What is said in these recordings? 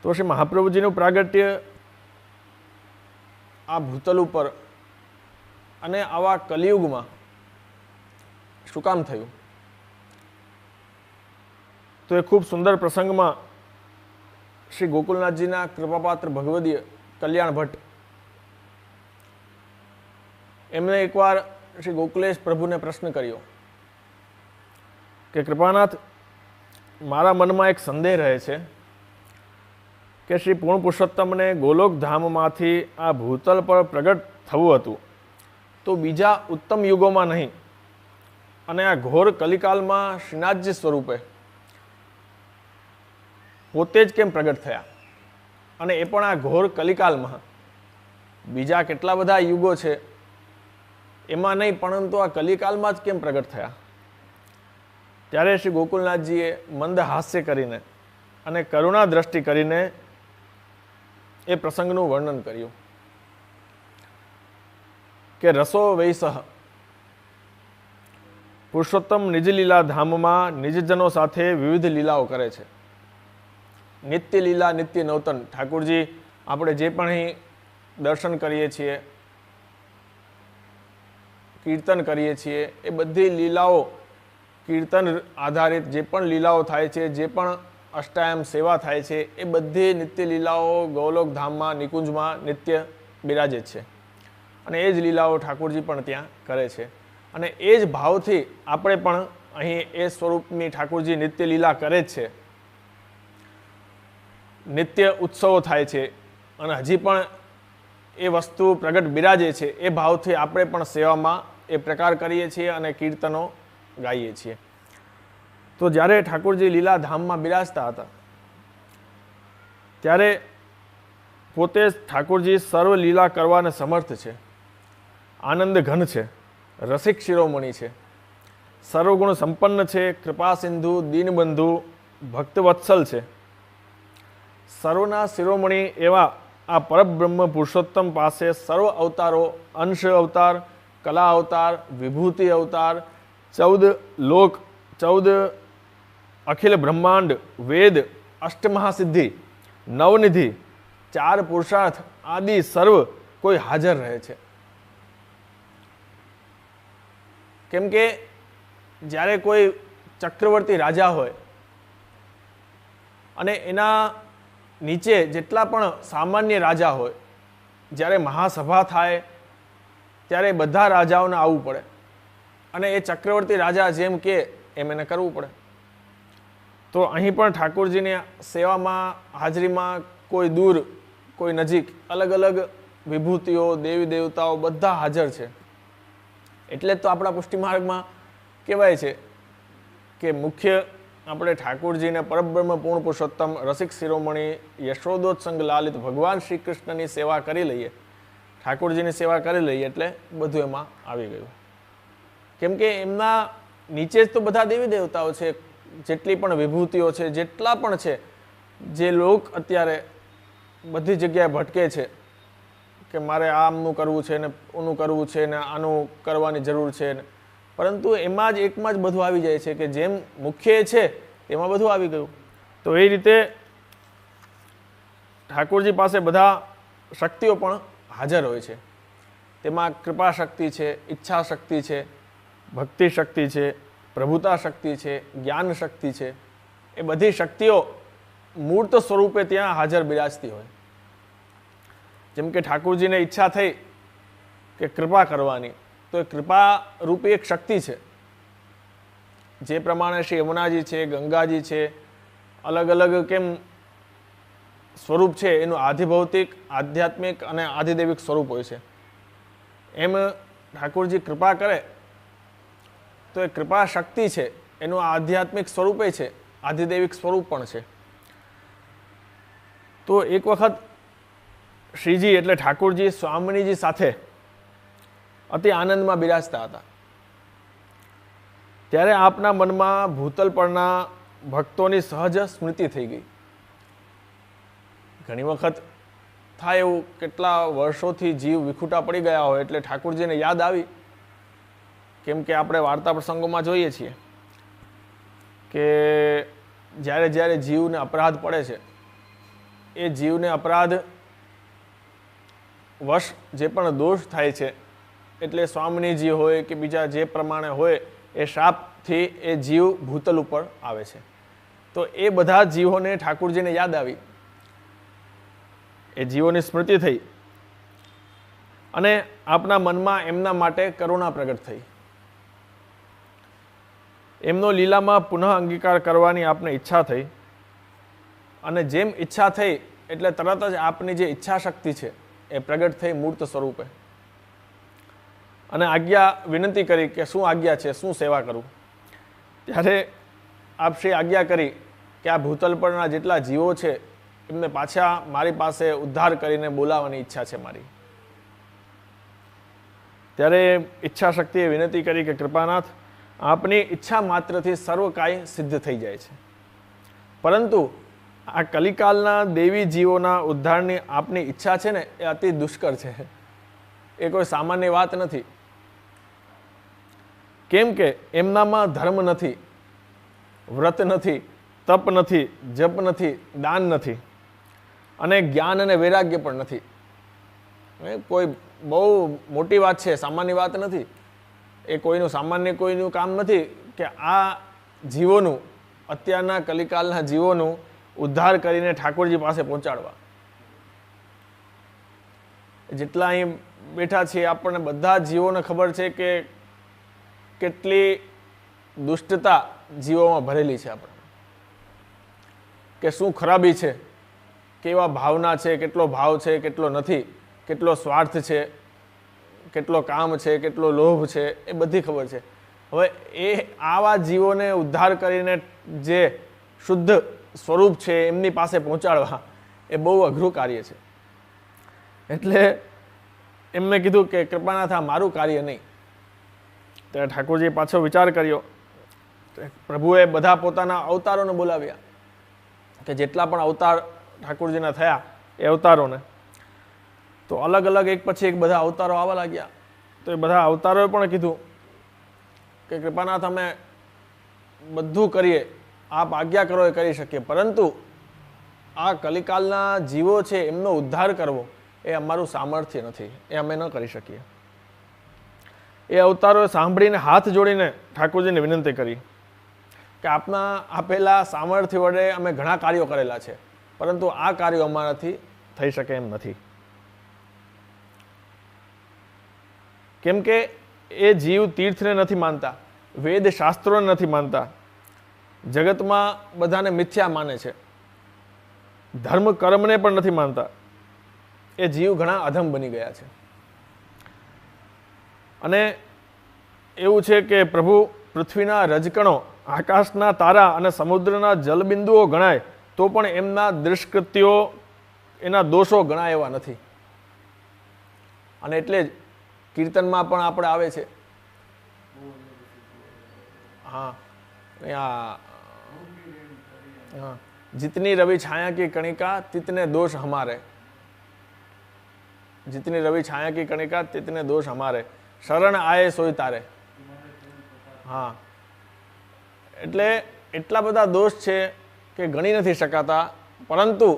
તો શ્રી મહાપ્રભુજીનું પ્રાગટ્ય આ ભૂતલ ઉપર અને આવા કલિયુગમાં શું કામ થયું? તો એ ખૂબ સુંદર પ્રસંગમાં શ્રી ગોકુલનાથજીના કૃપાપાત્ર ભગવદીય કલ્યાણ ભટ્ટ એમણે એકવાર શ્રી ગોકુલેશ પ્રભુને પ્રશ્ન કર્યો કે કૃપાનાથ, મારા મનમાં એક સંદેહ રહે છે કે શ્રી પૂર્ણ પુરુષોત્તમને ગોલોક ધામમાંથી આ ભૂતલ પર પ્રગટ થવું હતું, તો બીજા ઉત્તમ યુગોમાં નહીં અને આ ઘોર કલિકાલમાં શ્રીનાથજી સ્વરૂપે પોતે જ કેમ પ્રગટ થયા? અને એ પણ આ ઘોર કલિકાલમાં. બીજા કેટલા બધા યુગો છે એમાં નહીં, પરંતુ આ કલિકાલમાં જ કેમ પ્રગટ થયા? ત્યારે શ્રી ગોકુલનાથજીએ મંદ હાસ્ય કરીને અને કરુણા દ્રષ્ટિ કરીને એ પ્રસંગનું વર્ણન કર્યું કે રસો વૈસહ પુરુષોત્તમ નિજ લીલા ધામમાં નિજજનો સાથે વિવિધ લીલાઓ કરે છે. નિત્ય લીલા નિત્ય નવતન. ઠાકોરજી આપણે જે પણ અહીં દર્શન કરીએ છીએ, કીર્તન કરીએ છીએ, એ બધી લીલાઓ કીર્તન આધારિત જે પણ લીલાઓ થાય છે, જે પણ અષ્ટાયમ સેવા થાય છે, એ બધી નિત્ય લીલાઓ ગૌલોક ધામમાં નિકુંજમાં નિત્ય બિરાજે છે. અને એ જ લીલાઓ ઠાકોરજી પણ ત્યાં કરે છે. અને એ જ ભાવથી આપણે પણ અહીં એ સ્વરૂપની ઠાકોરજી નિત્ય લીલા કરે જ છે. નિત્ય ઉત્સવો થાય છે અને હજી પણ એ વસ્તુ પ્રગટ બિરાજે છે. એ ભાવથી આપણે પણ સેવામાં એ પ્રકાર કરીએ છીએ અને કીર્તનો ગાઈએ છીએ. તો જ્યારે ઠાકોરજી લીલા ધામમાં બિરાજતા હતા ત્યારે પોતે ઠાકોરજી સર્વ લીલા કરવાને સમર્થ છે, આનંદ ઘન છે, રસિક શિરોમણી છે, સર્વગુણ સંપન્ન છે, કૃપા સિંધુ, દીનબંધુ, ભક્તવત્સલ છે. સર્વના શિરોમણી એવા આ પરબ્રહ્મ પુરુષોત્તમ પાસે સર્વ અવતારો, અંશ અવતાર, કલા અવતાર, વિભૂતિ અવતાર, 14 લોક, 14 અખિલ બ્રહ્માંડ, વેદ, અષ્ટમહાસિદ્ધિ, નવનિધિ, 4 પુરુષાર્થ આદિ સર્વ કોઈ હાજર રહે છે. કેમ કે જ્યારે કોઈ ચક્રવર્તી રાજા હોય અને એના નીચે જેટલા પણ સામાન્ય રાજા હોય, જ્યારે મહાસભા થાય ત્યારે બધા રાજાઓને આવવું પડે અને એ ચક્રવર્તી રાજા જેમ કે એમ એને કરવું પડે. તો અહીં પણ ઠાકોરજીની સેવામાં, હાજરીમાં કોઈ દૂર, કોઈ નજીક, અલગ અલગ વિભૂતિઓ, દેવી દેવતાઓ બધા હાજર છે. એટલે જ તો આપણા પુષ્ટિ માર્ગમાં કહેવાય છે કે મુખ્ય આપણે ઠાકોરજીને પરબ્રહ્મ પૂર્ણ પુરુષોત્તમ રસિક શિરોમણી યશોદોત્સંગ લાલિત ભગવાન શ્રી કૃષ્ણની સેવા કરી લઈએ, ઠાકોરજીની સેવા કરી લઈએ એટલે બધું એમાં આવી ગયું. કેમ કે એમના નીચે જ તો બધા દેવી દેવતાઓ છે, જેટલી પણ વિભૂતિઓ છે, જેટલા પણ છે, જે લોક અત્યારે બધી જગ્યાએ ભટકે છે કે મારે આમનું કરવું છે ને ઓનું કરવું છે ને આનું કરવાની જરૂર છે ને, પરંતુ એમાં જ એકમાં જ બધું આવી જાય છે કે જેમ મુખ્ય છે એમાં બધું આવી ગયું. તો એ રીતે ઠાકોરજી પાસે બધા શક્તિઓ પણ હાજર હોય છે. તેમાં કૃપા શક્તિ છે, ઈચ્છા શક્તિ છે, ભક્તિ શક્તિ છે, પ્રભુતા શક્તિ છે, જ્ઞાન શક્તિ છે. એ બધી શક્તિઓ મૂર્ત સ્વરૂપે ત્યાં હાજર બિરાજતી હોય. જેમ કે ઠાકોરજીને ઈચ્છા થઈ કે કૃપા કરવાની, તો એ કૃપા રૂપી એક શક્તિ છે. જે પ્રમાણે શ્રી યમુનાજી છે, ગંગાજી છે, અલગ અલગ કેમ સ્વરૂપ છે, એનું આધિભૌતિક, આધ્યાત્મિક અને આધિદૈવિક સ્વરૂપ હોય છે. એમ ઠાકોરજી કૃપા કરે તો એ કૃપા શક્તિ છે, એનું આધ્યાત્મિક સ્વરૂપે છે, આધિદૈવિક સ્વરૂપ પણ છે. તો એક વખત શ્રીજી એટલે ઠાકોરજી સ્વામિનીજી સાથે અતિ આનંદમાં બિરાજતા હતા. ત્યારે આપના મનમાં ભૂતલ પરના ભક્તોની સહજ સ્મૃતિ થઈ ગઈ. ઘણી વખત થાય એવું, કેટલા વર્ષોથી જીવ વિખૂટા પડી ગયા હોય એટલે ઠાકોરજીને યાદ આવી. કેમ કે આપણે વાર્તા પ્રસંગોમાં જોઈએ છીએ કે જ્યારે જ્યારે જીવને અપરાધ પડે છે એ જીવને અપરાધ વશ જે પણ દોષ થાય છે, એટલે સ્વામિનીજી હોય કે બીજા જે પ્રમાણે હોય, એ શાપથી એ જીવ ભૂતલ ઉપર આવે છે. તો એ બધા જીવોને ઠાકુરજીને યાદ આવી, એ જીવોની સ્મૃતિ થઈ અને આપના મનમાં એમના માટે કરુણા પ્રગટ થઈ. એમનો લીલામાં પુનઃ અંગીકાર કરવાની આપને ઈચ્છા થઈ અને જેમ ઈચ્છા થઈ એટલે તરત જ આપની જે ઈચ્છા શક્તિ છે એ પ્રગટ થઈ મૂર્ત સ્વરૂપે અને આજ્ઞા વિનંતી કરી કે શું આજ્ઞા છે, શું સેવા કરું. ત્યારે આપ શ્રી આજ્ઞા કરી કે આ ભૂતલ પરના જેટલા જીવો છે એમને પાછા મારી પાસે ઉદ્ધાર કરીને બોલાવવાની ઈચ્છા છે મારી. ત્યારે ઈચ્છા શક્તિએ વિનંતી કરી કે કૃપાનાથ, આપની ઈચ્છા માત્રથી સર્વ કાંઈ સિદ્ધ થઈ જાય છે, પરંતુ આ કલિકાલના દેવી જીવોના ઉદ્ધારની આપની ઈચ્છા છે ને એ અતિ દુષ્કર છે, એ કોઈ સામાન્ય વાત નથી. કેમ કે એમનામાં ધર્મ નથી, વ્રત નથી, તપ નથી, જપ નથી, દાન નથી અને જ્ઞાન અને વૈરાગ્ય પણ નથી. કોઈ બહુ મોટી વાત છે, સામાન્ય વાત નથી. એ કોઈનું સામાન્ય કોઈનું કામ નથી કે આ જીવોનું, અત્યારના કલિકાલના જીવોનું ઉદ્ધાર કરીને ઠાકોરજી પાસે પહોંચાડવા. જેટલા અહીં બેઠા છીએ આપણને બધા જીવોને ખબર છે કે કેટલી દુષ્ટતા જીવોમાં ભરેલી છે, આપણે કે શું ખરાબી છે, કેવા ભાવના છે, કેટલો ભાવ છે, કેટલો નથી, કેટલો સ્વાર્થ છે, કેટલો કામ છે, કેટલો લોભ છે, એ બધી ખબર છે. હવે એ આવા જીવોને ઉદ્ધાર કરીને જે શુદ્ધ સ્વરૂપ છે એમની પાસે પહોંચાડવા એ બહુ અઘરું કાર્ય છે. એટલે એમને કીધું કે કૃપાનાથ, આ મારું કાર્ય નહીં. ત્યારે ઠાકોરજીએ પાછો વિચાર કર્યો. પ્રભુએ બધા પોતાના અવતારોને બોલાવ્યા કે જેટલા પણ અવતાર ઠાકોરજીના થયા એ અવતારોને, તો અલગ અલગ એક પછી એક બધા અવતારો આવવા લાગ્યા. તો એ બધા અવતારોએ પણ કીધું કે કૃપાનાથ, અમે બધું કરીએ, આપ આજ્ઞા કરો એ કરી શકીએ, પરંતુ આ કલિકાલના જીવો છે એમનો ઉદ્ધાર કરવો એ અમારું સામર્થ્ય નથી, એ અમે ન કરી શકીએ. એ અવતારોએ સાંભળીને હાથ જોડીને ઠાકોરજીને વિનંતી કરી કે આપના આપેલા સામર્થ્ય વડે અમે ઘણા કાર્યો કરેલા છે, પરંતુ આ કાર્યો અમારાથી થઈ શકે એમ નથી. કેમ કે એ જીવ તીર્થને નથી માનતા, વેદ શાસ્ત્રોને નથી માનતા, જગતમાં બધાને મિથ્યા માને છે, ધર્મ કર્મને પણ નથી માનતા. એ જીવ ઘણા અધમ બની ગયા છે. અને એવું છે કે પ્રભુ પૃથ્વીના રજકણો, આકાશના તારા અને સમુદ્રના જલબિંદુઓ ગણાય તો પણ એમના દુષ્કૃત્યો, એના દોષો ગણાય એવા નથી. અને એટલે જ કીર્તનમાં પણ આપણે આવે છે, હા, जितनी रवि छाया की कणिका तितने दोष हमारे, जितनी रवि छाया की कणिका तितने दोष हमारे, शरण आए सोई तारे. હા, એટલે એટલા બધા દોષ છે કે ગણી નથી શકાતા. પરંતુ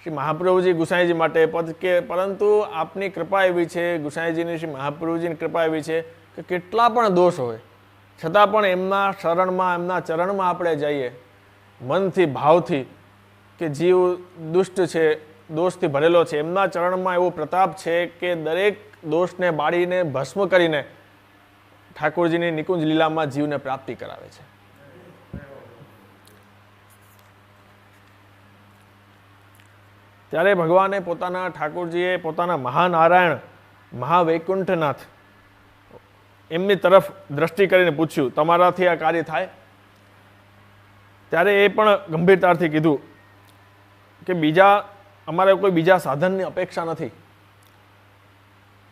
શ્રી મહાપ્રભુજી ગુસાઈજી માટે કે પરંતુ આપની કૃપા એવી છે, ગુસાઈજીની શ્રી મહાપ્રભુજીની કૃપા એવી છે કે કેટલા પણ દોષ હોય છતાં પણ એમના શરણમાં, એમના ચરણમાં આપણે જઈએ મનથી, ભાવથી, કે જીવ દુષ્ટ છે, દોષથી ભરેલો છે, એમના ચરણમાં એવો પ્રતાપ છે કે દરેક દોષને બાળીને ભસ્મ કરીને ઠાકોરજીની નિકુંજ લીલામાં જીવને પ્રાપ્તિ કરાવે છે. ત્યારે ભગવાને પોતાના, ઠાકોરજીએ પોતાના મહાનારાયણ, મહાવૈકુંઠનાથ એમની તરફ દ્રષ્ટિ કરીને પૂછ્યું, તમારાથી આ કાર્ય થાય? ત્યારે એ પણ ગંભીરતાથી કીધું કે અમારે કોઈ બીજા સાધનની અપેક્ષા નથી.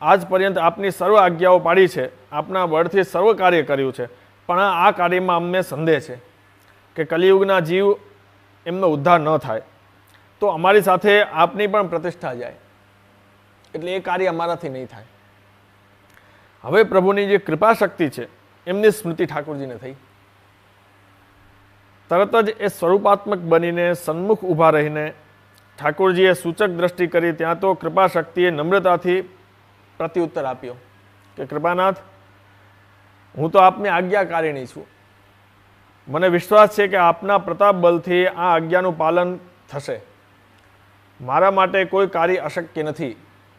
આજ પર્યંત આપની સર્વ આજ્ઞાઓ પાડી છે, આપના બળથી સર્વ કાર્ય કર્યું છે, પણ આ કાર્યમાં અમને સંદેહ છે કે કલિયુગના જીવ એમનો ઉદ્ધાર ન થાય તો અમારી સાથે આપની પણ પ્રતિષ્ઠા જાય, એટલે એ કાર્ય અમારાથી નહીં થાય. હવે પ્રભુની જે કૃપા શક્તિ છે એમની સ્મૃતિ ઠાકોરજીને થઈ. તરત જ એ સ્વરૂપાત્મક બનીને સન્મુખ ઊભા રહીને ઠાકોરજીએ સૂચક દ્રષ્ટિ કરી ત્યાં તો કૃપા શક્તિએ નમ્રતાથી પ્રત્યુત્તર આપ્યો કે કૃપાનાથ, હું તો આપની આજ્ઞાકારિણી છું. મને વિશ્વાસ છે કે આપના પ્રતાપ બલથી આ આજ્ઞાનું પાલન થશે. મારા માટે કોઈ કાર્ય અશક્ય નથી,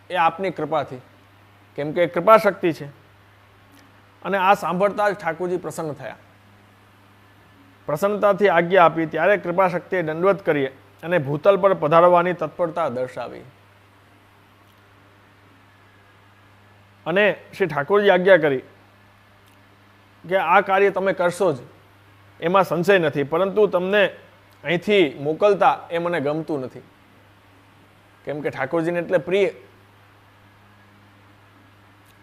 એ આપની કૃપાથી, કેમ કે કૃપા શક્તિ છે. અને આ સાંભળતા જ ઠાકોરજી પ્રસન્ન થયા. પ્રસન્નતાથી આજ્ઞા આપી ત્યારે કૃપા શક્તિએ દંડવત કરી અને ભૂતલ પર પધારવાની તત્પરતા દર્શાવી. અને શ્રી ઠાકોરજી આજ્ઞા કરી કે આ કાર્ય તમે કરશો જ, એમાં સંશય નથી, પરંતુ તમને અહીંથી મોકલતા એ મને ગમતું નથી, કેમ કે ઠાકોરજીને એટલે પ્રિય.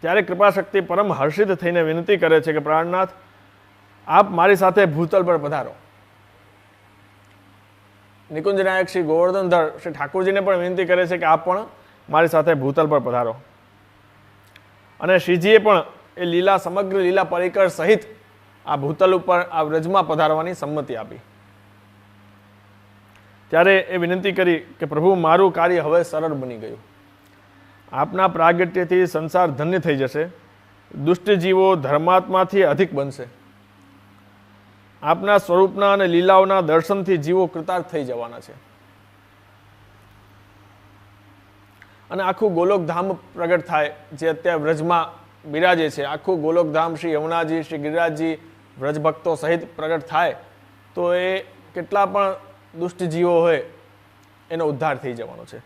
ત્યારે કૃપાશક્તિ પરમ હર્ષિત થઈને વિનંતી કરે છે કે પ્રાણનાથ, આપ મારી સાથે ભૂતલ પર પધારો. નિકુંજ નાયક શ્રી ગોવર્ધનધર શ્રી ઠાકોરજીને પણ વિનંતી કરે છે કે આપ પણ મારી સાથે ભૂતલ પર પધારો. અને શ્રીજીએ પણ એ લીલા, સમગ્ર લીલા પરિકર સહિત આ ભૂતલ ઉપર આ વ્રજમાં પધારવાની સંમતિ આપી. ત્યારે એ વિનંતી કરી કે પ્રભુ, મારું કાર્ય હવે સરળ બની ગયું. આપના પ્રાગટ્યથી સંસાર ધન્ય થઈ જશે, દુષ્ટ જીવો ધર્માત્માથી અધિક બનશે. આપના સ્વરૂપના અને લીલાઓના દર્શનથી જીવો કૃતાર્થ થઈ જવાના છે. અને આખું ગોલોકધામ પ્રગટ થાય જે અત્યારે વ્રજમાં બિરાજે છે. આખું ગોલોકધામ શ્રી યમુનાજી, શ્રી ગિરિરાજજી, વ્રજ ભક્તો સહિત પ્રગટ થાય તો એ કેટલા પણ દુષ્ટ જીવો હોય એનો ઉદ્ધાર થઈ જવાનો છે.